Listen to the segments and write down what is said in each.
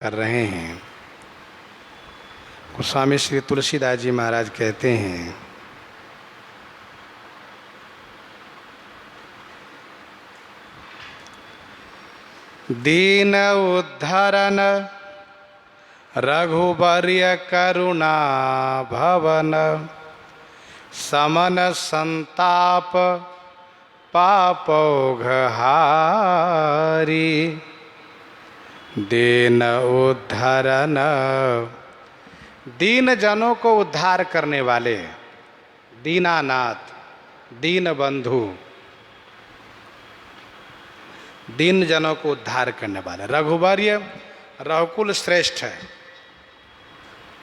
कर रहे हैं। गोस्वामी श्री तुलसीदास जी महाराज कहते हैं, दीन उद्धरण रघुवर्य करुणा भवन, समन संताप पापौघहारी। दीन उद्धरण, दीन जनों को उद्धार करने वाले, दीनानाथ, दीन बंधु, दीन जनों को उद्धार करने वाले। रघुवर्य रघुकुल श्रेष्ठ है।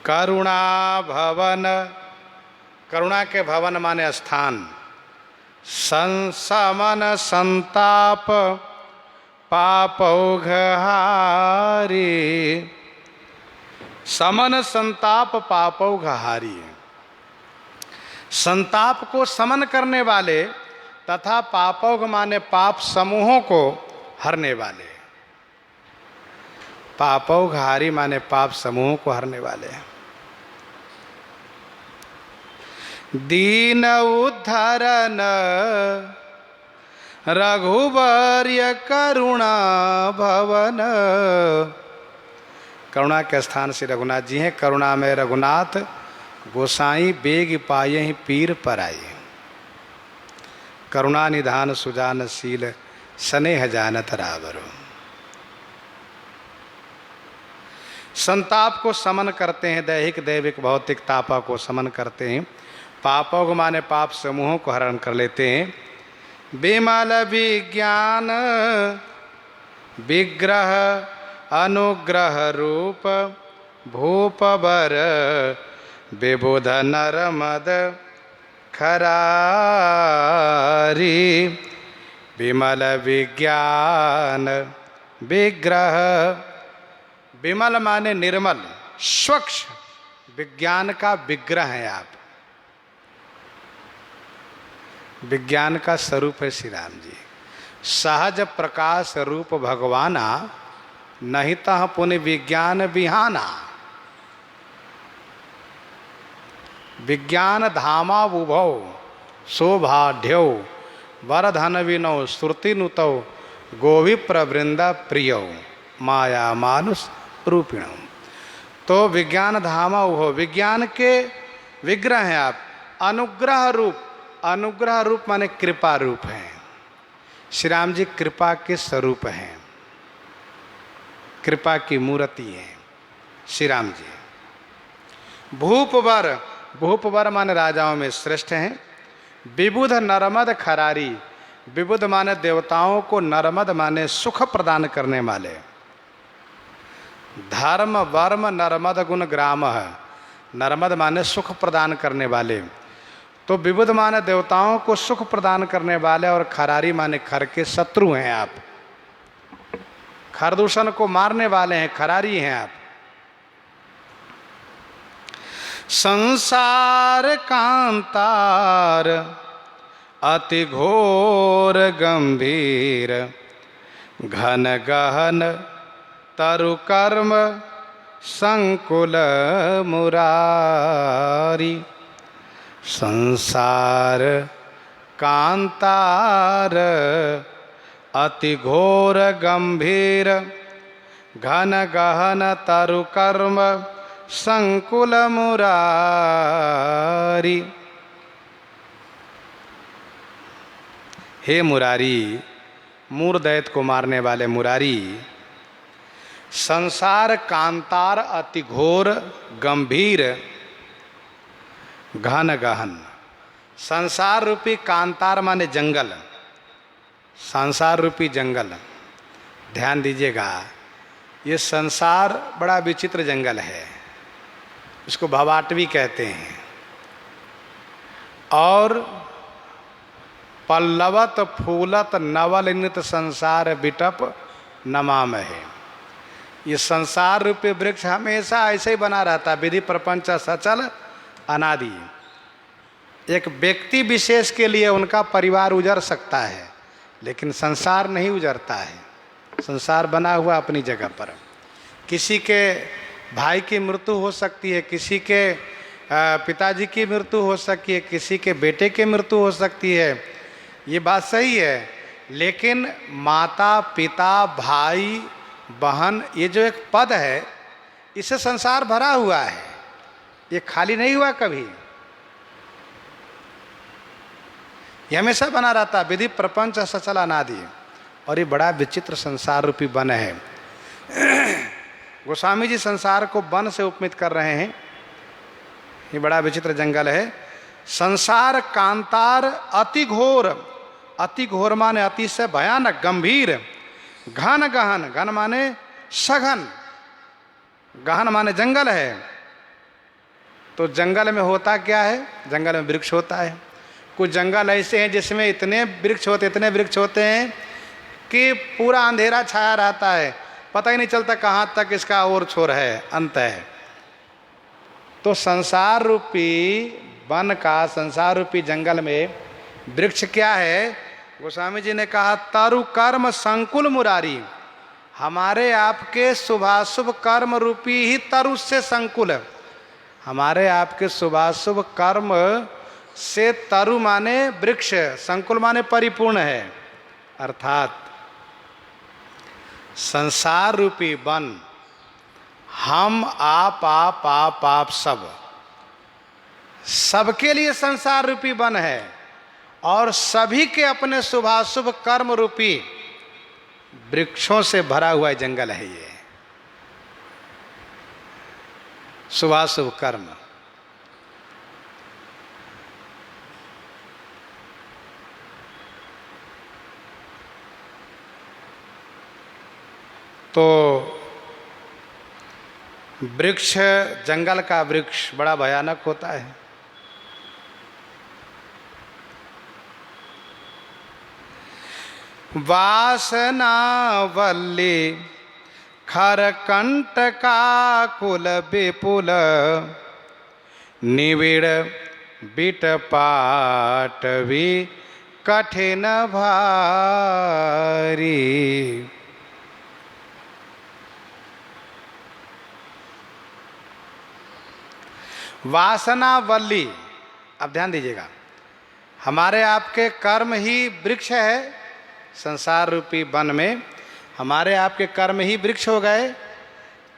करुणा भवन, करुणा के भवन माने स्थान। समन संताप पापौघहारी, समन संताप पापौघहारी। संताप को समन करने वाले तथा पापौघ माने पाप समूहों को हरने वाले। पापौघहारी माने पाप समूहों को हरने वाले। दीन उद्धरण रघुवर्य करुणा भवन, करुणा के स्थान से रघुनाथ जी हैं। करुणा में रघुनाथ गोसाई बेग पाए ही पीर पर आए। करुणा निधान सुजानशील स्नेह जानत रावरो। संताप को समन करते हैं, दैहिक दैविक भौतिक तापा को समन करते हैं। पापों माने पाप समूहों को हरण कर लेते हैं। विमल विज्ञान विग्रह अनुग्रह रूप, भूप बर विबुध नरमद खरारी। विमल विज्ञान विग्रह, विमल माने निर्मल स्वच्छ, विज्ञान का विग्रह है आप। विज्ञान का स्वरूप है श्री राम जी। सहज प्रकाश रूप भगवाना, नहीं तह पुण्य विज्ञान बिहाना। विज्ञान धामा बुभौ शोभाढ्यौ, वरधन विनौ श्रुति नुतौ, गोविप्र वृंदा प्रियौ, माया मानुष रूपिणौ। तो विज्ञान धामा उभौ, विज्ञान के विग्रह हैं आप। अनुग्रह रूप, अनुग्रह रूप माने कृपा रूप है। श्री राम जी कृपा के स्वरूप हैं, कृपा की मूर्ति है श्री राम जी। भूपवर, भूपवर माने राजाओं में श्रेष्ठ हैं। विबुध नरमद खरारी, विबुध माने देवताओं को, नरमद माने सुख प्रदान करने वाले। धर्म वर्म नरमद गुण ग्राम है, नरमद माने सुख प्रदान करने वाले। तो विबुध माने देवताओं को सुख प्रदान करने वाले, और खरारी माने खर के शत्रु हैं आप। खरदूषण को मारने वाले हैं, खरारी हैं आप। संसार कांतार अति घोर गंभीर, घन गहन तरु कर्म संकुल मुरारी। संसार कांतार अति घोर गंभीर, घन गहन तरु कर्म संकुल मुरारी। हे मुरारी, मूर दैत को मारने वाले मुरारी। संसार कांतार अति घोर गंभीर, घन गहन। संसार रूपी कांतार माने जंगल, संसार रूपी जंगल। ध्यान दीजिएगा, ये संसार बड़ा विचित्र जंगल है, इसको भवाटवी कहते हैं। और पल्लवत फूलत नवल नित संसार बिटप नमाम है। ये संसार रूपी वृक्ष हमेशा ऐसे ही बना रहता, विधि प्रपंच सचल अनादि। एक व्यक्ति विशेष के लिए उनका परिवार उजड़ सकता है, लेकिन संसार नहीं उजड़ता है। संसार बना हुआ अपनी जगह पर। किसी के भाई की मृत्यु हो सकती है, किसी के पिताजी की मृत्यु हो सकती है, किसी के बेटे की मृत्यु हो सकती है, ये बात सही है। लेकिन माता पिता भाई बहन ये जो एक पद है, इससे संसार भरा हुआ है, ये खाली नहीं हुआ कभी, ये हमेशा बना रहता। विधि प्रपंच सचल अनादि, और ये बड़ा विचित्र संसार रूपी वन है। गोस्वामी जी संसार को वन से उपमित कर रहे हैं। ये बड़ा विचित्र जंगल है। संसार कांतार अति घोर, अति घोर माने अति से भयानक, गंभीर, घन गहन, घन माने सघन, गहन माने जंगल है। तो जंगल में होता क्या है? जंगल में वृक्ष होता है। कुछ जंगल ऐसे हैं जिसमें इतने वृक्ष होते हैं कि पूरा अंधेरा छाया रहता है, पता ही नहीं चलता कहाँ तक इसका और छोर है, अंत है। तो संसार रूपी वन का, संसार रूपी जंगल में वृक्ष क्या है? गोस्वामी जी ने कहा तरु कर्म संकुल मुरारी, हमारे आपके शुभाशुभ कर्म रूपी ही तरु से संकुल, हमारे आपके शुभाशुभ कर्म से तरु माने वृक्ष, संकुल माने परिपूर्ण है। अर्थात संसार रूपी वन, हम आप सब, सबके लिए संसार रूपी वन है, और सभी के अपने शुभाशुभ कर्म रूपी वृक्षों से भरा हुआ जंगल है। ये शुभाशुभ कर्म, तो वृक्ष, जंगल का वृक्ष बड़ा भयानक होता है। वासना वल्ली खरकंटका कुल विपुल, निविड़ बिट पाटवी कठिन भारी। वासना वल्ली, अब ध्यान दीजिएगा, हमारे आपके कर्म ही वृक्ष है। संसार रूपी वन में हमारे आपके कर्म ही वृक्ष हो गए।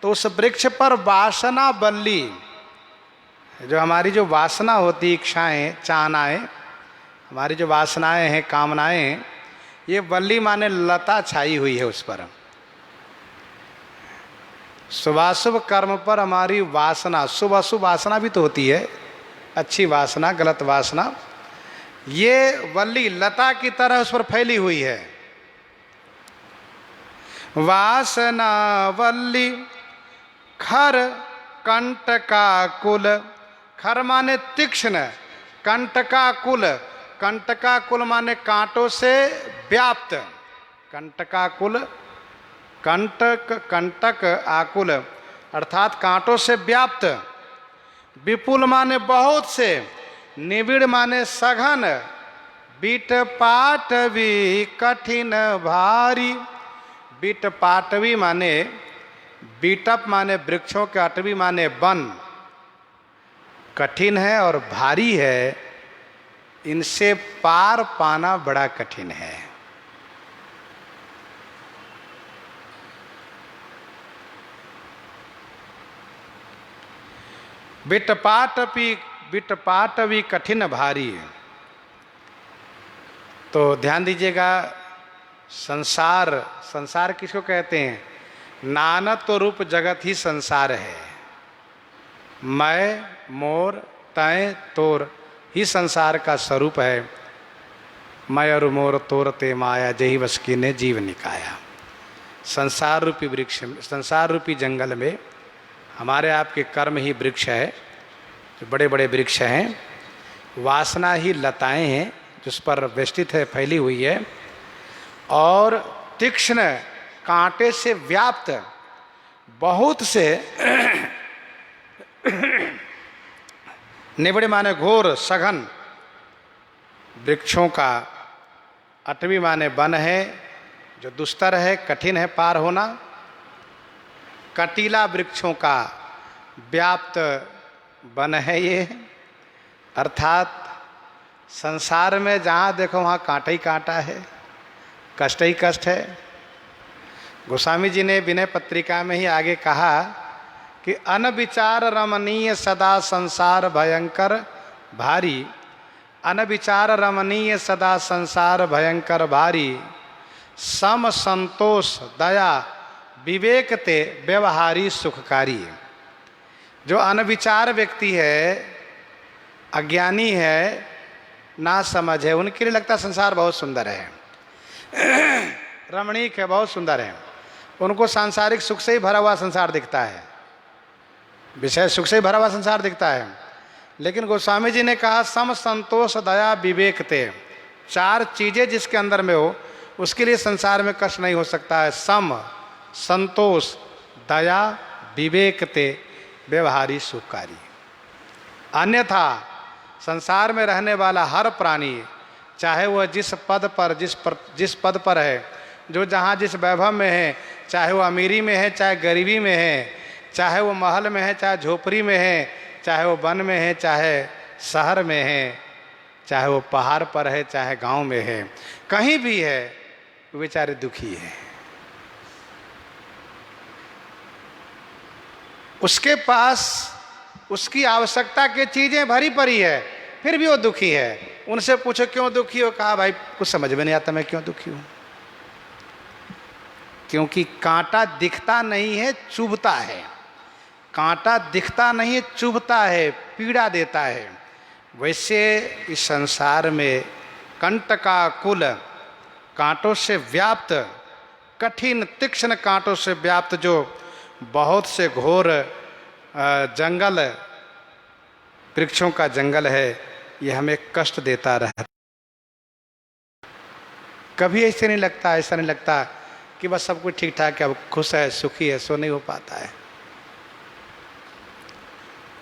तो उस वृक्ष पर वासना वल्ली, जो हमारी जो वासना होती, इच्छाएं, चाहनाएं, हमारी जो वासनाएं हैं, कामनाएं, ये वल्ली माने लता छाई हुई है उस पर। शुभाशुभ कर्म पर हमारी वासना, शुभ अशुभ वासना भी तो होती है, अच्छी वासना, गलत वासना, ये वल्ली लता की तरह उस पर फैली हुई है। वासना वल्ली खर कंटकाकुल, खर माने तीक्ष्ण, कंटकाकुल, कंटकाकुल माने कांटों से व्याप्त, कंटकाकुल, कंटक, कंटक आकुल अर्थात कांटों से व्याप्त, विपुल माने बहुत से, निविड़ माने सघन, बीट पाटवी कठिन भारी। बीट पाटवी माने, बीटअप माने वृक्षों के, अटवी माने वन, कठिन है और भारी है, इनसे पार पाना बड़ा कठिन है। बिटपाटवी कठिन भारी। तो ध्यान दीजिएगा, संसार, संसार किसको कहते हैं? नानत्व रूप जगत ही संसार है। मैं, मोर, तय, तोर ही संसार का स्वरूप है। मैं और मोर तोर ते माया, जही बस की ने जीव निकाया। संसार रूपी वृक्ष, संसार रूपी जंगल में हमारे आपके कर्म ही वृक्ष है, जो बड़े बड़े वृक्ष हैं। वासना ही लताएं हैं जिस पर वेष्टित है, फैली हुई है, और तीक्ष्ण कांटे से व्याप्त बहुत से निबड़े माने घोर, सघन वृक्षों का, अटवी माने वन है, जो दुस्तर है, कठिन है पार होना। कटीला वृक्षों का व्याप्त वन है ये। अर्थात संसार में जहाँ देखो वहाँ कांटा ही कांटा है, कष्ट ही कष्ट है। गोस्वामी जी ने विनय पत्रिका में ही आगे कहा कि अनविचार रमणीय सदा संसार भयंकर भारी, अनविचार रमणीय सदा संसार भयंकर भारी, सम संतोष दया विवेक ते व्यवहारी सुखकारी। जो अनविचार व्यक्ति है, अज्ञानी है, ना समझ है, उनके लिए लगता है संसार बहुत सुंदर है, रमणीक है, बहुत सुंदर है। उनको सांसारिक सुख से ही भरा हुआ संसार दिखता है, विषय सुख से ही भरा हुआ संसार दिखता है। लेकिन गोस्वामी जी ने कहा सम संतोष दया विवेक ते, चार चीजें जिसके अंदर में हो उसके लिए संसार में कष्ट नहीं हो सकता है। सम संतोष दया विवेक ते व्यवहारी सुखकारी। अन्यथा संसार में रहने वाला हर प्राणी, चाहे वह जिस पद पर है, जो जहाँ जिस वैभव में है, चाहे वो अमीरी में है चाहे गरीबी में है, चाहे वो महल में है चाहे झोपड़ी में है, चाहे वो वन में है चाहे शहर में है, चाहे वो पहाड़ पर है चाहे गांव में है, कहीं भी है, वो बेचारे दुखी है। उसके पास उसकी आवश्यकता की चीजें भरी पड़ी है, फिर भी वो दुखी है। उनसे पूछो क्यों दुखी हो, कहा भाई कुछ समझ में नहीं आता मैं क्यों दुखी हूं। क्योंकि कांटा दिखता नहीं है, चुभता है। कांटा दिखता नहीं है, चुभता है, पीड़ा देता है। वैसे इस संसार में कंटका कुल, कांटों से व्याप्त, कठिन तीक्ष्ण कांटों से व्याप्त जो बहुत से घोर जंगल, वृक्षों का जंगल है, ये हमें कष्ट देता रहता। कभी ऐसे नहीं लगता, ऐसा नहीं लगता कि बस सब कुछ ठीक ठाक है, अब खुश है, सुखी है, सो नहीं हो पाता है।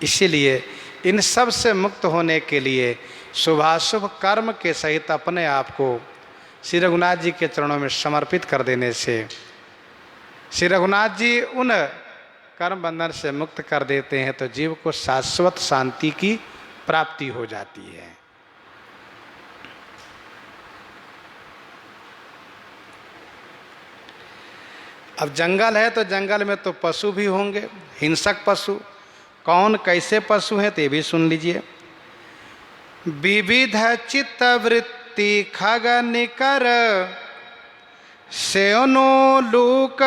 इसीलिए इन सब से मुक्त होने के लिए शुभाशुभ कर्म के सहित अपने आप को श्री रघुनाथ जी के चरणों में समर्पित कर देने से श्री रघुनाथ जी उन कर्म बंधन से मुक्त कर देते हैं, तो जीव को शाश्वत शांति की प्राप्ति हो जाती है। अब जंगल है तो जंगल में तो पशु भी होंगे, हिंसक पशु। कौन कैसे पशु हैं तो ये भी सुन लीजिए। विविध चित्त वृत्ति खग निकर, सेनो लूक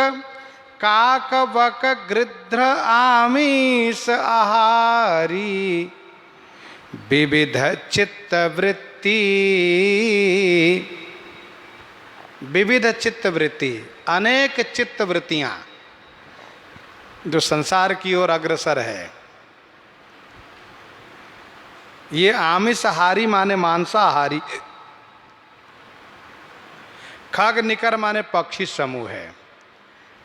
काक बक गृध्र आमीस आहारी। विविध चित्त वृत्ति, विविध चित्त वृत्ति, अनेक चित्त वृत्तियां जो संसार की ओर अग्रसर है। ये आमिषहारी माने मांसाहारी, खग निकर माने पक्षी समूह है।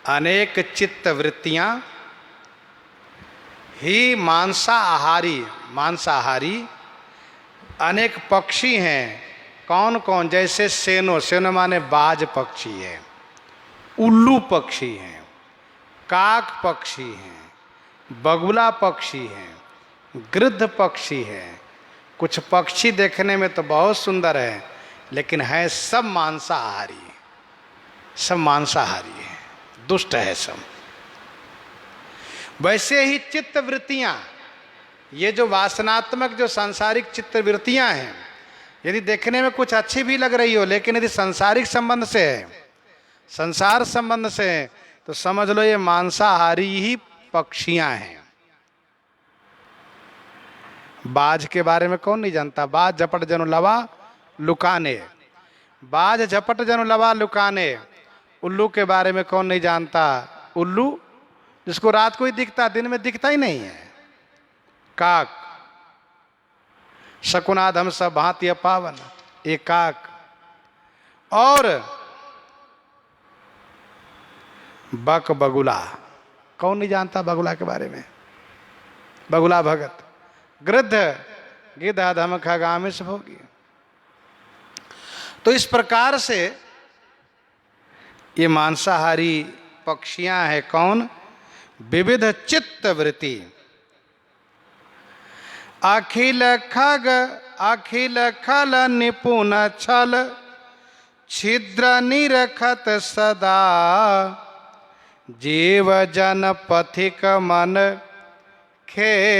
अनेक चित्त वृत्तियां ही मांसाहारी, मांसाहारी अनेक पक्षी हैं। कौन कौन? जैसे सेनो, सेनो माने बाज पक्षी है, उल्लू पक्षी हैं, काक पक्षी हैं, बगुला पक्षी हैं, गिद्ध पक्षी है। कुछ पक्षी देखने में तो बहुत सुंदर है, लेकिन है सब मांसाहारी, सब मांसाहारी है, दुष्ट है सब। वैसे ही चित्त वृत्तियां, ये जो वासनात्मक जो सांसारिक चित्त वृत्तियां हैं, यदि देखने में कुछ अच्छी भी लग रही हो, लेकिन यदि सांसारिक संबंध से है, संसार संबंध से है, तो समझ लो ये मांसाहारी ही पक्षियां हैं। बाज के बारे में कौन नहीं जानता? बाज झपट जनु लवा लुकाने, बाज झपट जनु लवा लुकाने। उल्लू के बारे में कौन नहीं जानता? उल्लू जिसको रात को ही दिखता, दिन में दिखता ही नहीं है। काक, शकुनाधम सब भांति पावन, एक काक। और बक, बगुला, कौन नहीं जानता बगुला के बारे में? बगुला भगत। गृद्ध, गिद्ध अधम खग आमिष भोगी। तो इस प्रकार से ये मांसाहारी पक्षियां हैं। कौन? विविध चित्त वृत्ति। अखिल खग अखिल खल निपुण छल छिद्र निरखत सदा जीव जन पथिक मन खेदकारी।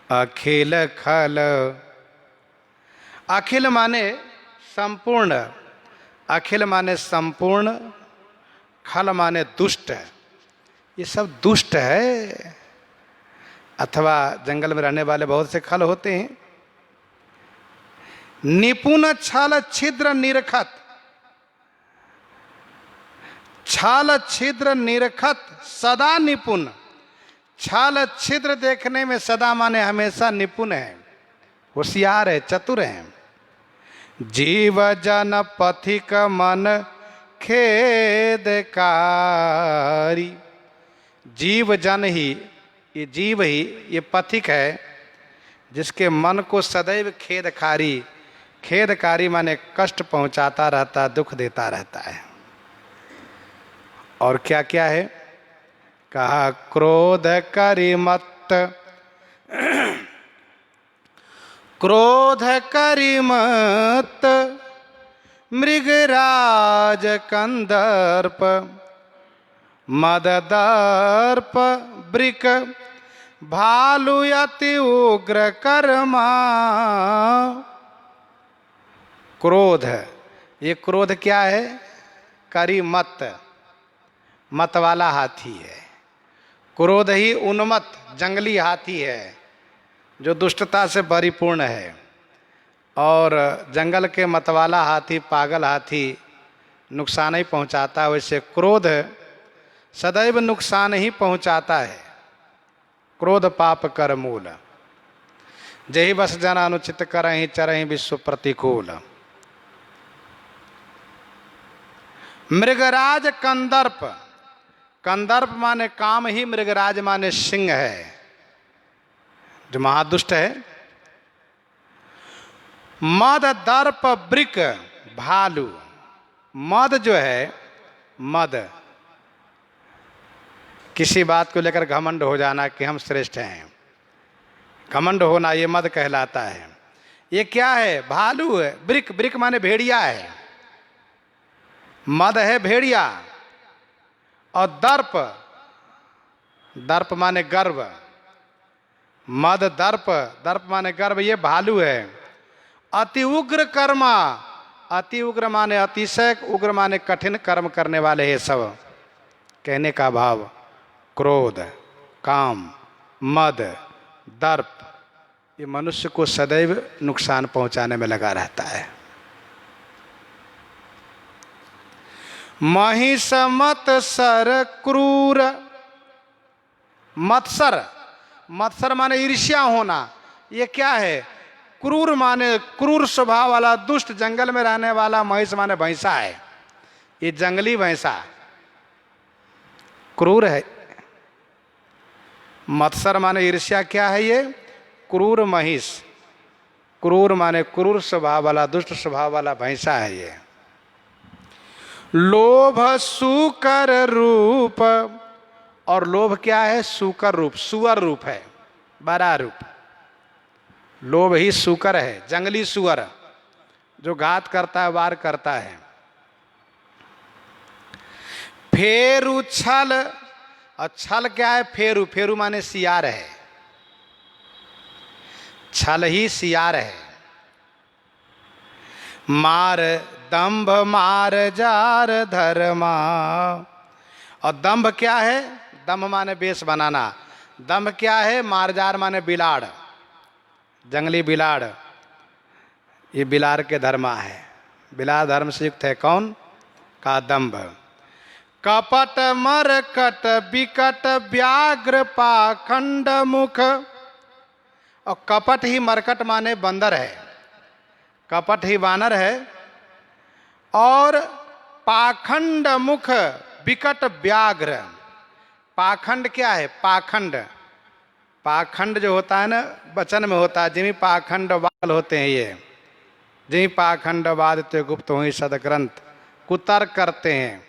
अखिल खल, अखिल माने संपूर्ण, अखिल माने संपूर्ण, खल माने दुष्ट। ये सब दुष्ट है, अथवा जंगल में रहने वाले बहुत से खल होते हैं। निपुण छल छिद्र निरखत, छल छिद्र निरखत सदा निपुण। छल छिद्र देखने में सदा माने हमेशा निपुण है, होशियार है, चतुर है। जीव जन पथिक मन खेदकारी। जीव जन ही, ये जीव ही, ये पथिक है जिसके मन को सदैव खेदकारी, खेदकारी माने कष्ट पहुंचाता रहता, दुख देता रहता है। और क्या क्या है? कहा क्रोध करि मत, क्रोध करि मत मृगराज कंदर्प मद दर्प वृक भालु अति उग्र कर्मा। क्रोध, ये क्रोध क्या है? करी मत, मत वाला हाथी है। क्रोध ही उन्मत्त जंगली हाथी है जो दुष्टता से परिपूर्ण है। और जंगल के मतवाला हाथी, पागल हाथी नुकसान ही पहुंचाता है, वैसे क्रोध सदैव नुकसान ही पहुंचाता है। क्रोध पाप कर मूल, जही बस जन अनुचित करहि चरहि विश्व प्रतिकूल। मृगराज कंदर्प, कंदर्प माने काम ही, मृगराज माने सिंह है जो महादुष्ट है। मद दर्प वृक भालू, मद जो है, मद किसी बात को लेकर घमंड हो जाना कि हम श्रेष्ठ हैं, घमंड होना, ये मद कहलाता है। ये क्या है? भालू है। वृक, वृक माने भेड़िया है, मद है भेड़िया। और दर्प, दर्प माने गर्व, मद दर्प, दर्प माने गर्व, ये भालू है। अति उग्र कर्मा, अति उग्र माने अतिशय, उग्र माने कठिन कर्म करने वाले ये सब। कहने का भाव क्रोध, काम, मद, दर्प, ये मनुष्य को सदैव नुकसान पहुंचाने में लगा रहता है। महिष मत्सर क्रूर, मत्सर, मत्सर माने ईर्ष्या होना। ये क्या है? क्रूर माने क्रूर स्वभाव वाला, दुष्ट, जंगल में रहने वाला। महिष माने भैंसा है, ये जंगली भैंसा क्रूर है। मत्सर माने ईर्ष्या, क्या है ये? क्रूर महिष, क्रूर माने क्रूर स्वभाव वाला, दुष्ट स्वभाव वाला भैंसा है ये। लोभ सुकर रूप, और लोभ क्या है? सुकर रूप, सुअर रूप है, बड़ा रूप। लोभ ही सुकर है, जंगली सुअर जो घात करता है, वार करता है। फेरु छल, और छल क्या है? फेरु, फेरु माने सियार है, छल ही सियार है। मार दंभ मार जार धर्मा, और दंभ क्या है? दंभ माने बेस बनाना। दंभ क्या है? मारजार माने बिलाड़, जंगली बिलाड़, ये बिलाड़ के धर्मा है। बिलाड़ धर्म से युक्त है कौन? का दंभ। कपट मरकट विकट व्याघ्र पाखंड मुख, और कपट ही मरकट माने बंदर है, कपट ही वानर है। और पाखंड मुख विकट व्याघ्र, पाखंड क्या है? पाखंड, पाखंड जो होता है ना, वचन में होता है, जिमी पाखंड वाल होते हैं ये, जिमी पाखंड वाद ते गुप्त हुई सदग्रंथ, कुतर्क करते हैं।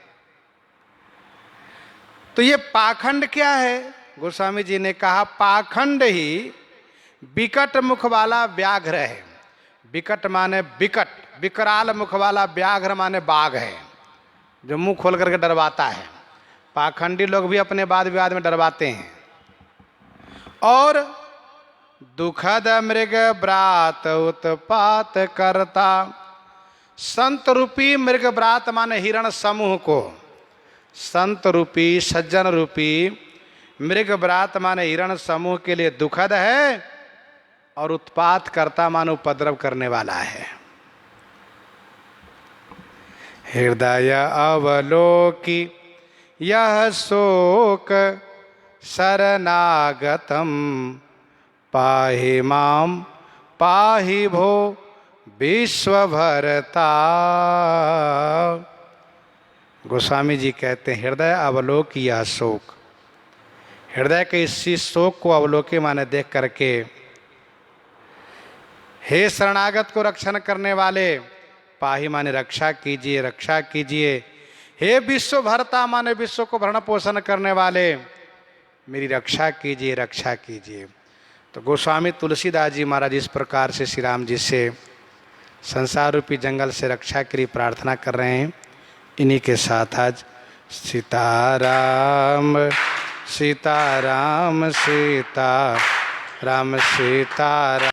तो ये पाखंड क्या है? गोस्वामी जी ने कहा पाखंड ही विकट मुख वाला व्याघ्र है। विकट माने विकट, विकराल मुख वाला, व्याघ्र माने बाघ है, जो मुंह खोल करके डरवाता है। पाखंडी लोग भी अपने वाद विवाद में डरवाते हैं। और दुखद मृग ब्रात उत्पात करता, संत रूपी मृग ब्रात माने हिरण समूह को, संत रूपी सज्जन रूपी मृग ब्रात माने हिरण समूह के लिए दुखद है, और उत्पात करता मानो उपद्रव करने वाला है। हृदय अवलोकी यह शोक शरणागतम, पाहि माम पाहि भो विश्वभरता। गोस्वामी जी कहते हैं हृदय अवलोकी यह शोक, हृदय के इसी शोक को अवलोके माने देख करके, हे शरणागत को रक्षण करने वाले, पाही माने रक्षा कीजिए, रक्षा कीजिए। हे विश्व भरता माने विश्व को भरण पोषण करने वाले, मेरी रक्षा कीजिए, रक्षा कीजिए। तो गोस्वामी तुलसीदास जी महाराज इस प्रकार से श्री राम जी से संसार रूपी जंगल से रक्षा के लिए प्रार्थना कर रहे हैं। इन्हीं के साथ आज सीताराम सीताराम सीता राम सीताराम।